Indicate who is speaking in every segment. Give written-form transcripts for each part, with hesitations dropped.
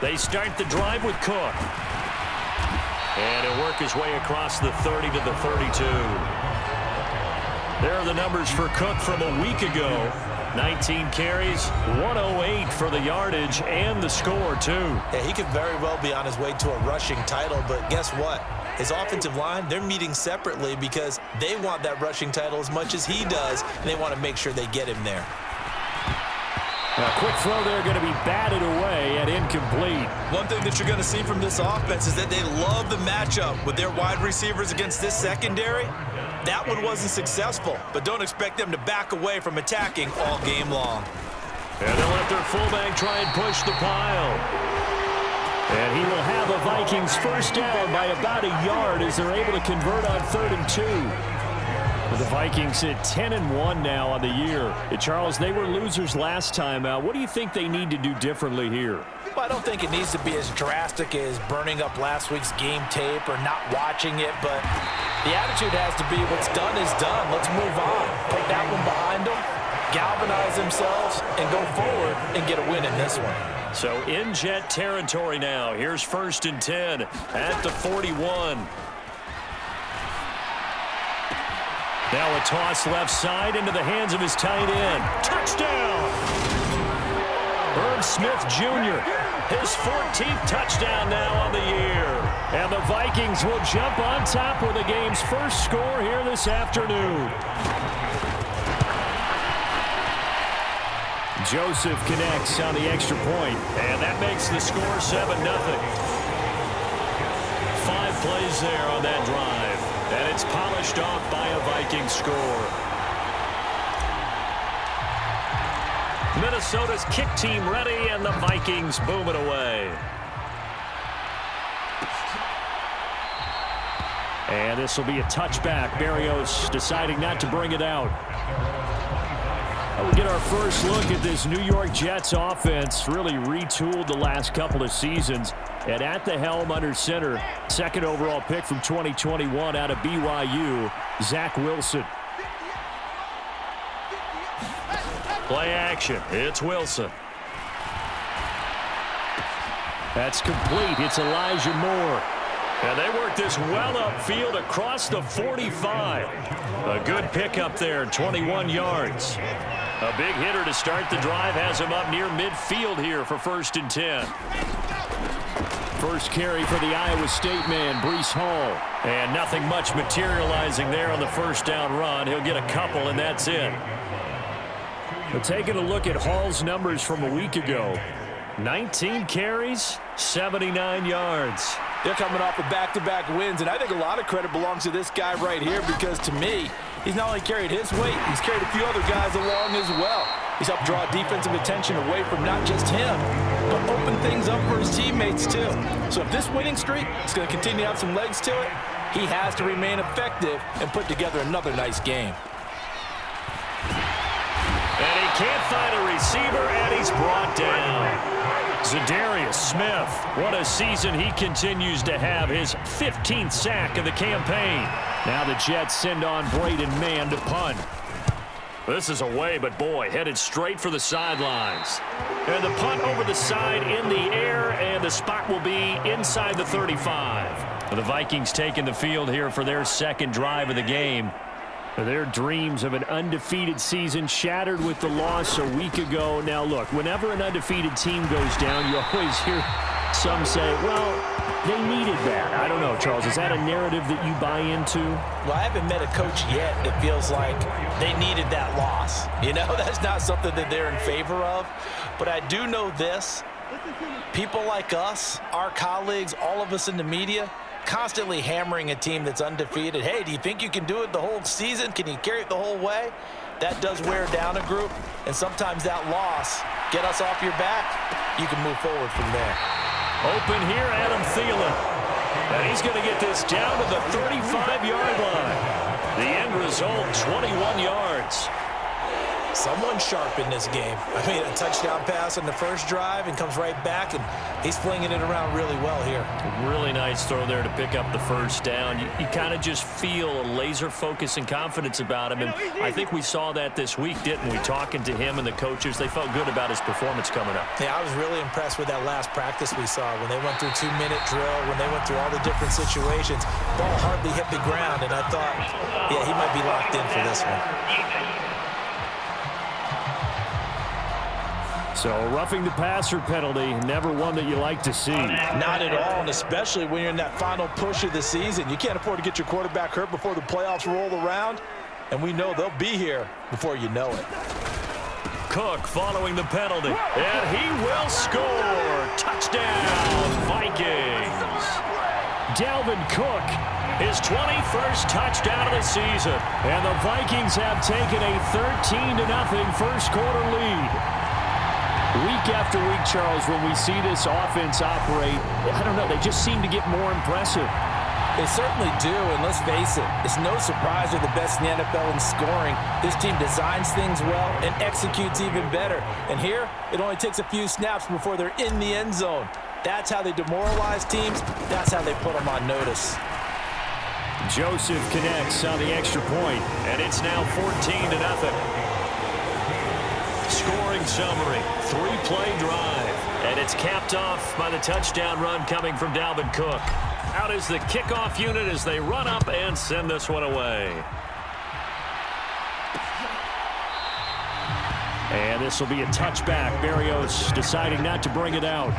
Speaker 1: They start the drive with Cook. And he'll work his way across the 30 to the 32. There are the numbers for Cook from a week ago. 19 carries, 108 for the yardage and the score, too.
Speaker 2: Yeah, he could very well be on his way to a rushing title, but guess what? His offensive line, they're meeting separately because they want that rushing title as much as he does, and they want to make sure they get him there.
Speaker 1: A quick throw there going to be batted away and incomplete.
Speaker 2: One thing that you're going to see from this offense is that they love the matchup with their wide receivers against this secondary. That one wasn't successful, but don't expect them to back away from attacking all game long.
Speaker 1: And they'll let their fullback try and push the pile. And he will have a Vikings first down by about a yard as they're able to convert on 3rd and 2. The Vikings hit 10-1 now on the year. And Charles, they were losers last time out. What do you think they need to do differently here?
Speaker 2: Well, I don't think it needs to be as drastic as burning up last week's game tape or not watching it, but the attitude has to be what's done is done. Let's move on. Put that one behind them, galvanize themselves, and go forward and get a win in this one.
Speaker 1: So in Jet territory now. Here's 1st and 10 at the 41. Now a toss left side into the hands of his tight end. Touchdown! Herb Smith Jr., his 14th touchdown now on the year. And the Vikings will jump on top with the game's first score here this afternoon. Joseph connects on the extra point, and that makes the score 7-0. 5 plays there on that drive, and it's polished off by a Viking score. Minnesota's kick team ready, and the Vikings boom it away. And this will be a touchback. Barrios deciding not to bring it out. We'll get our first look at this New York Jets offense, really retooled the last couple of seasons. And at the helm under center, 2nd overall pick from 2021 out of BYU, Zach Wilson. Play action. It's Wilson. That's complete. It's Elijah Moore. And they work this well upfield across the 45. A good pickup there, 21 yards. A big hitter to start the drive has him up near midfield here for 1st and 10. First carry for the Iowa State man, Breece Hall. And nothing much materializing there on the first down run. He'll get a couple, and that's it. But taking a look at Hall's numbers from a week ago. 19 carries, 79 yards.
Speaker 2: They're coming off of back-to-back wins, and I think a lot of credit belongs to this guy right here because, to me, he's not only carried his weight, he's carried a few other guys along as well. He's helped draw defensive attention away from not just him, but open things up for his teammates, too. So if this winning streak is going to continue to have some legs to it, he has to remain effective and put together another nice game.
Speaker 1: And he can't find a receiver, and he's brought down. Za'Darius Smith, what a season he continues to have, his 15th sack of the campaign. Now the Jets send on Braden Mann to punt. This is away, but boy, headed straight for the sidelines. And the punt over the side in the air, and the spot will be inside the 35. The Vikings taking the field here for their 2nd drive of the game. Their dreams of an undefeated season shattered with the loss a week ago. Now, look, whenever an undefeated team goes down, you always hear some say, well, they needed that. I don't know, Charles. Is that a narrative that you buy into?
Speaker 2: Well, I haven't met a coach yet that feels like they needed that loss. You know, that's not something that they're in favor of. But I do know this. People like us, our colleagues, all of us in the media, constantly hammering a team that's undefeated. Hey, do you think you can do it the whole season? Can you carry it the whole way? That does wear down a group, and sometimes that loss, get us off your back, you can move forward from there.
Speaker 1: Open here, Adam Thielen. And he's going to get this down to the 35-yard line. The end result, 21 yards.
Speaker 2: someone's sharp in this game. I mean, a touchdown pass on the first drive and comes right back, and he's flinging it around really well here.
Speaker 1: Really nice throw there to pick up the first down. You kind of just feel a laser focus and confidence about him, and I think we saw that this week, didn't we? Talking to him and the coaches, they felt good about his performance coming up.
Speaker 2: Yeah, I was really impressed with that last practice we saw when they went through 2-minute drill, when they went through all the different situations. Ball hardly hit the ground, and I thought, yeah, he might be locked in for this one.
Speaker 1: So a roughing the passer penalty, never one that you like to see.
Speaker 2: Not at all, and especially when you're in that final push of the season. You can't afford to get your quarterback hurt before the playoffs roll around, and we know they'll be here before you know it.
Speaker 1: Cook following the penalty, and he will score. Touchdown, Vikings. Dalvin Cook, his 21st touchdown of the season, and the Vikings have taken a 13-0 first quarter lead. Week after week, Charles, when we see this offense operate, I don't know, they just seem to get more impressive.
Speaker 2: They certainly do, and let's face it, it's no surprise they're the best in the NFL in scoring. This team designs things well and executes even better. And here, it only takes a few snaps before they're in the end zone. That's how they demoralize teams. That's how they put them on notice.
Speaker 1: Joseph connects on the extra point, and it's now 14-0. Scoring summary, 3-play drive, and it's capped off by the touchdown run coming from Dalvin Cook. Out is the kickoff unit as they run up and send this one away. And this will be a touchback. Berrios deciding not to bring it out.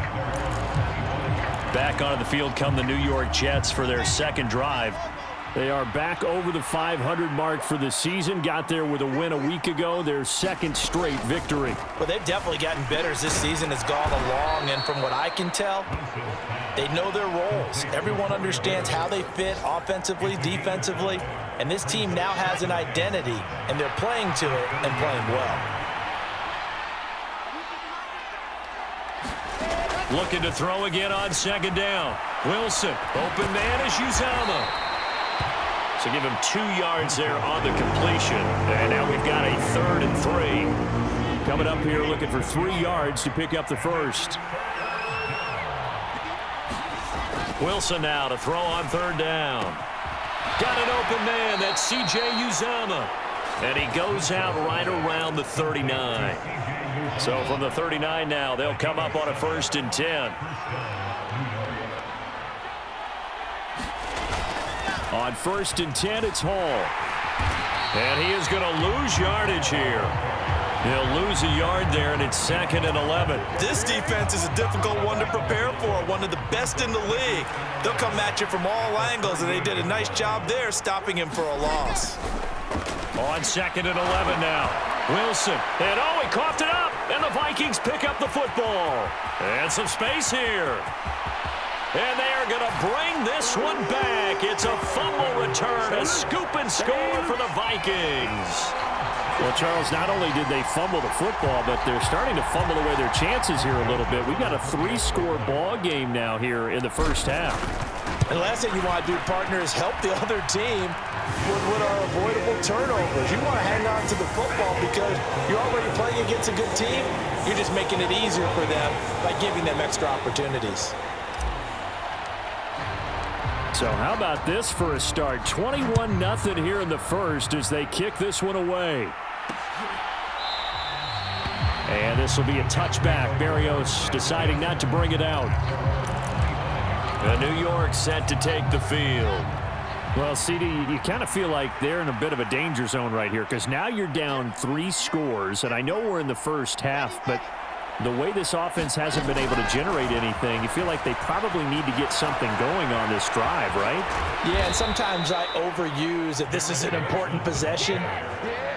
Speaker 1: Back onto the field come the New York Jets for their second drive. They are back over the 500 mark for the season. Got there with a win a week ago, their second straight victory.
Speaker 2: Well, they've definitely gotten better as this season has gone along, and from what I can tell, they know their roles. Everyone understands how they fit offensively, defensively, and this team now has an identity, and they're playing to it and playing well.
Speaker 1: Looking to throw again on second down. Wilson, open man is Uzomah. So give him 2 yards there on the completion. And now we've got a 3rd and 3. Coming up here looking for 3 yards to pick up the first. Wilson now to throw on 3rd down. Got an open man. That's C.J. Uzomah. And he goes out right around the 39. So from the 39 now, they'll come up on a 1st and 10. On 1st and 10, it's Hall. And he is going to lose yardage here. He'll lose a yard there, and it's 2nd and 11.
Speaker 2: This defense is a difficult one to prepare for, one of the best in the league. They'll come at you from all angles, and they did a nice job there stopping him for a loss.
Speaker 1: On 2nd and 11 now. Wilson, and oh, he coughed it up, and the Vikings pick up the football. And some space here. And they are going to bring this one back. It's a fumble return, a scoop and score for the Vikings. Well, Charles, not only did they fumble the football, but they're starting to fumble away their chances here a little bit. We've got a 3-score ball game now here in the first half.
Speaker 2: And the last thing you want to do, partner, is help the other team with our avoidable turnovers. You want to hang on to the football because you're already playing against a good team. You're just making it easier for them by giving them extra opportunities.
Speaker 1: So how about this for a start? 21-0 here in the first as they kick this one away. And this will be a touchback. Berrios deciding not to bring it out. New York set to take the field. Well, CD, you kind of feel like they're in a bit of a danger zone right here because now you're down 3 scores, and I know we're in the first half, but the way this offense hasn't been able to generate anything, you feel like they probably need to get something going on this drive, right?
Speaker 2: Yeah, and sometimes I overuse that this is an important possession,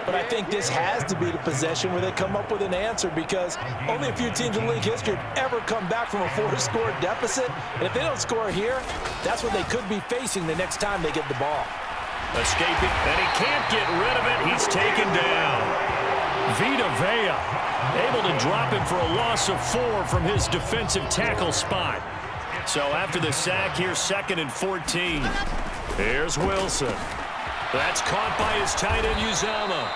Speaker 2: but I think this has to be the possession where they come up with an answer because only a few teams in league history have ever come back from a 4-score deficit, and if they don't score here, that's what they could be facing the next time they get the ball.
Speaker 1: Escaping, and he can't get rid of it. He's taken down. Vita Vea able to drop him for a loss of 4 from his defensive tackle spot. So after the sack, here's 2nd and 14. Here's Wilson. That's caught by his tight end, Uzomah.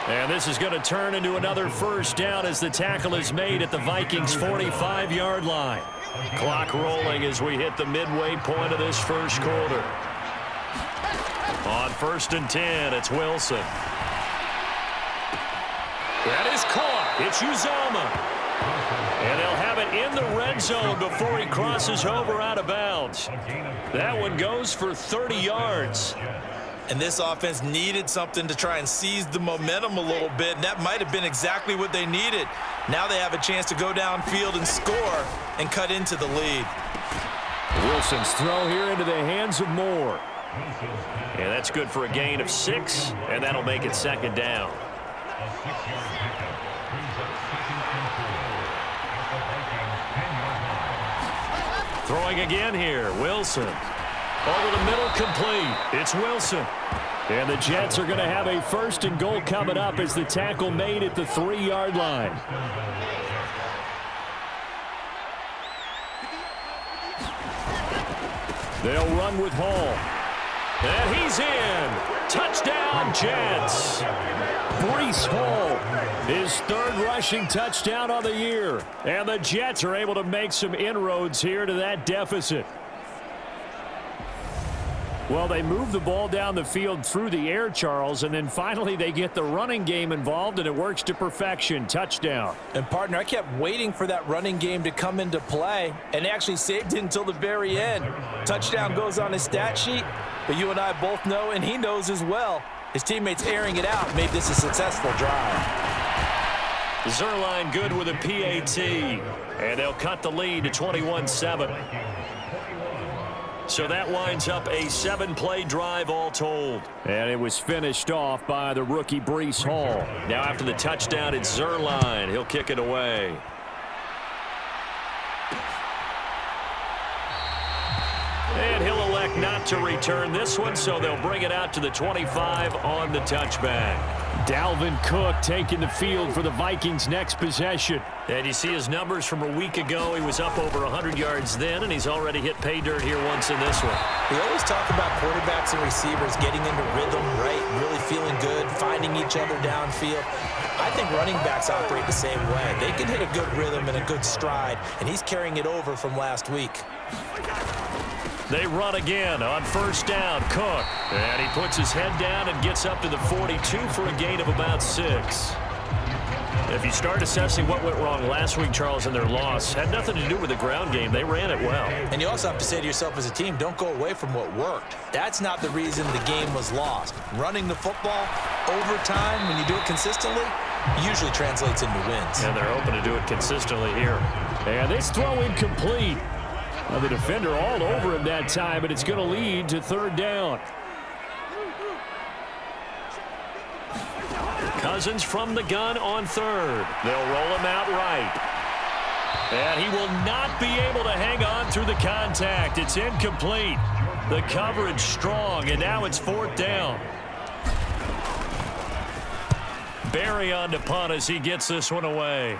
Speaker 1: And this is going to turn into another first down as the tackle is made at the Vikings' 45-yard line. Clock rolling as we hit the midway point of this first quarter. On 1st and 10, it's Wilson. That is caught. It's Uzomah. And they'll have it in the red zone before he crosses over out of bounds. That one goes for 30 yards.
Speaker 2: And this offense needed something to try and seize the momentum a little bit, and that might have been exactly what they needed. Now they have a chance to go downfield and score and cut into the lead.
Speaker 1: Wilson's throw here into the hands of Moore. And that's good for a gain of 6, and that'll make it 2nd down. Throwing again here, Wilson. Over the middle, complete. It's Wilson. And the Jets are going to have a 1st and goal coming up as the tackle made at the 3-yard line. They'll run with Hall. And he's in. Touchdown, Jets. Breece Hall, his 3rd rushing touchdown on the year. And the Jets are able to make some inroads here to that deficit. Well, they move the ball down the field through the air, Charles, and then finally they get the running game involved, and it works to perfection. Touchdown.
Speaker 2: And, partner, I kept waiting for that running game to come into play, and they actually saved it until the very end. Touchdown goes on his stat sheet, but you and I both know, and he knows as well, his teammates airing it out made this a successful drive.
Speaker 1: Zuerlein good with a PAT, and they'll cut the lead to 21-7. So that winds up a 7-play drive all told. And it was finished off by the rookie Breece Hall. Now after the touchdown, it's Zuerlein. He'll kick it away. And he'll elect not to return this one, so they'll bring it out to the 25 on the touchback. Dalvin Cook taking the field for the Vikings' next possession. And you see his numbers from a week ago. He was up over 100 yards then, and he's already hit pay dirt here once in this one.
Speaker 2: We always talk about quarterbacks and receivers getting into rhythm, right? Really feeling good, finding each other downfield. I think running backs operate the same way. They can hit a good rhythm and a good stride, and he's carrying it over from last week.
Speaker 1: They run again on 1st down. Cook. And he puts his head down and gets up to the 42 for a gain of about 6. If you start assessing what went wrong last week, Charles, in their loss, had nothing to do with the ground game. They ran it well.
Speaker 2: And you also have to say to yourself as a team, don't go away from what worked. That's not the reason the game was lost. Running the football over time, when you do it consistently, usually translates into wins.
Speaker 1: And they're open to do it consistently here. And this throw incomplete. Well, the defender all over him that time, but it's going to lead to 3rd down. Cousins from the gun on 3rd. They'll roll him out right. And he will not be able to hang on through the contact. It's incomplete. The coverage strong, and now it's 4th down. Barry on to punt as he gets this one away.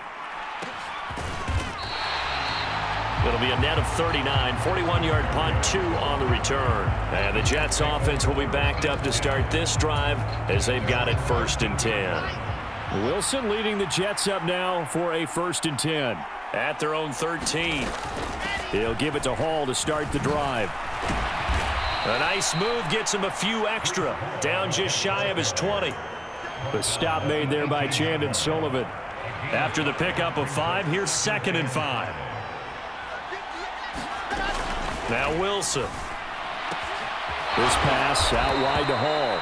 Speaker 1: It'll be a net of 39, 41-yard punt, 2 on the return. And the Jets offense will be backed up to start this drive as they've got it 1st and 10. Wilson leading the Jets up now for a 1st and 10 at their own 13. He'll give it to Hall to start the drive. A nice move gets him a few extra, down just shy of his 20. The stop made there by Chandon Sullivan. After the pickup of 5, here's 2nd and 5. Now Wilson. This pass out wide to Hall.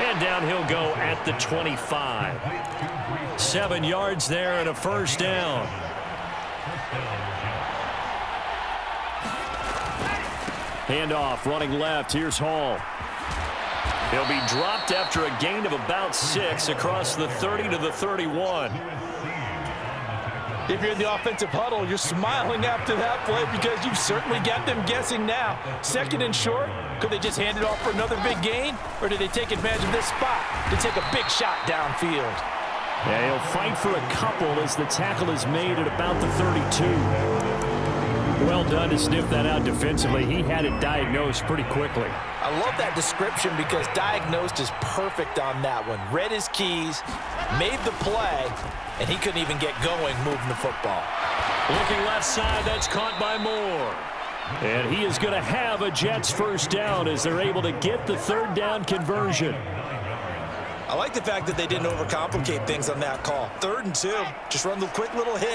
Speaker 1: And down he'll go at the 25. 7 yards there and a 1st down. Handoff running left. Here's Hall. He'll be dropped after a gain of about 6 across the 30 to the 31.
Speaker 2: If you're in the offensive huddle, you're smiling after that play because you've certainly got them guessing now. 2nd and short, could they just hand it off for another big gain? Or did they take advantage of this spot to take a big shot downfield?
Speaker 1: Yeah, he'll fight for a couple as the tackle is made at about the 32. Well done to sniff that out defensively. He had it diagnosed pretty quickly.
Speaker 2: I love that description because diagnosed is perfect on that one. Read his keys, made the play, and he couldn't even get going moving the football.
Speaker 1: Looking left side, that's caught by Moore. And he is going to have a Jets first down as they're able to get the third down conversion.
Speaker 3: I like the fact that they didn't overcomplicate things on that call. 3rd and 2, just run the quick little hit.